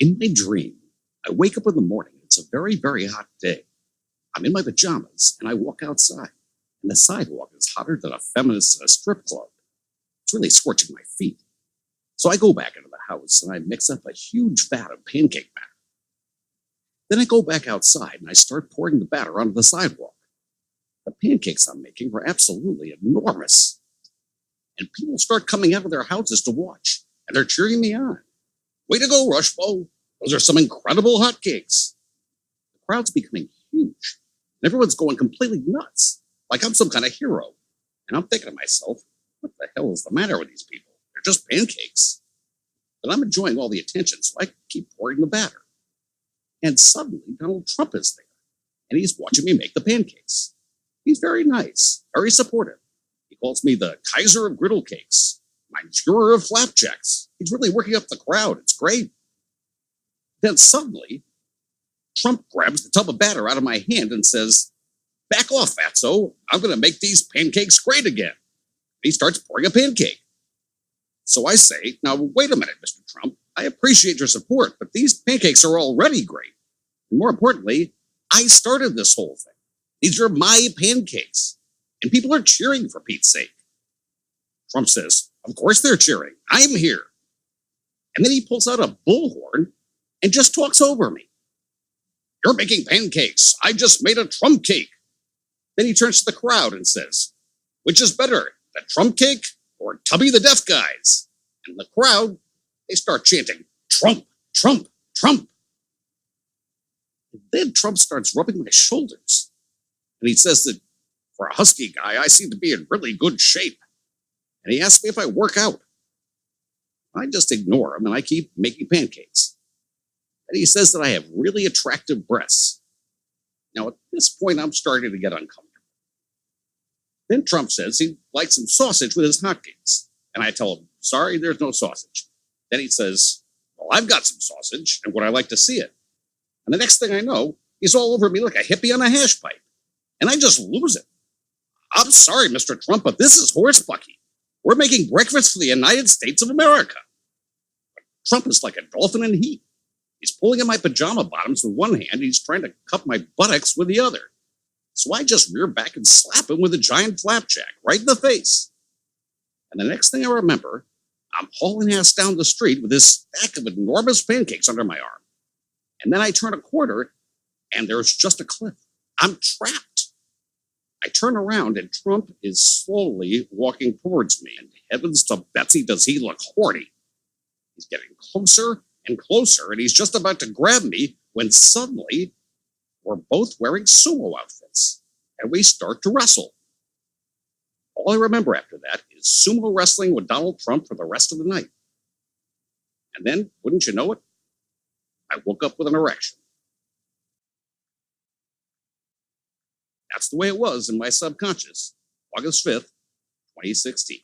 In my dream, I wake up in the morning. It's a very, very hot day. I'm in my pajamas and I walk outside, and the sidewalk is hotter than a feminist at a strip club. It's really scorching my feet. So I go back into the house and I mix up a huge vat of pancake batter. Then I go back outside and I start pouring the batter onto the sidewalk. The pancakes I'm making were absolutely enormous. And people start coming out of their houses to watch, and they're cheering me on. Way to go, Rush Limbaugh. Those are some incredible hotcakes. The crowd's becoming huge, and everyone's going completely nuts, like I'm some kind of hero. And I'm thinking to myself, what the hell is the matter with these people? They're just pancakes. But I'm enjoying all the attention, so I keep pouring the batter. And suddenly, Donald Trump is there, and he's watching me make the pancakes. He's very nice, very supportive. He calls me the Kaiser of griddle cakes, my Führer of flapjacks. He's really working up the crowd. It's great. Then suddenly, Trump grabs the tub of batter out of my hand and says, "Back off, fatso. I'm going to make these pancakes great again." He starts pouring a pancake. So I say, "Now, wait a minute, Mr. Trump. I appreciate your support, but these pancakes are already great. And more importantly, I started this whole thing. These are my pancakes. And people are cheering, for Pete's sake." Trump says, "Of course they're cheering. I'm here." And then he pulls out a bullhorn and just talks over me. "You're making pancakes. I just made a Trump cake." Then he turns to the crowd and says, "Which is better, the Trump cake or Tubby the Deaf Guys?" And the crowd, they start chanting, "Trump, Trump, Trump." And then Trump starts rubbing my shoulders. And he says that for a husky guy, I seem to be in really good shape. And he asks me if I work out. I just ignore him and I keep making pancakes. And he says that I have really attractive breasts. Now, at this point, I'm starting to get uncomfortable. Then Trump says he'd like some sausage with his hotcakes. And I tell him, "Sorry, there's no sausage." Then he says, "Well, I've got some sausage, and would I like to see it?" And the next thing I know, he's all over me like a hippie on a hash pipe. And I just lose it. "I'm sorry, Mr. Trump, but this is horsebucky. We're making breakfast for the United States of America." Trump is like a dolphin in heat. He's pulling at my pajama bottoms with one hand. He's trying to cup my buttocks with the other. So I just rear back and slap him with a giant flapjack right in the face. And the next thing I remember, I'm hauling ass down the street with this stack of enormous pancakes under my arm. And then I turn a corner, and there's just a cliff. I'm trapped. I turn around, and Trump is slowly walking towards me. And heavens to Betsy, does he look horny. He's getting closer and closer, and he's just about to grab me when suddenly we're both wearing sumo outfits, and we start to wrestle. All I remember after that is sumo wrestling with Donald Trump for the rest of the night. And then, wouldn't you know it, I woke up with an erection. That's the way it was in my subconscious, August 5th, 2016.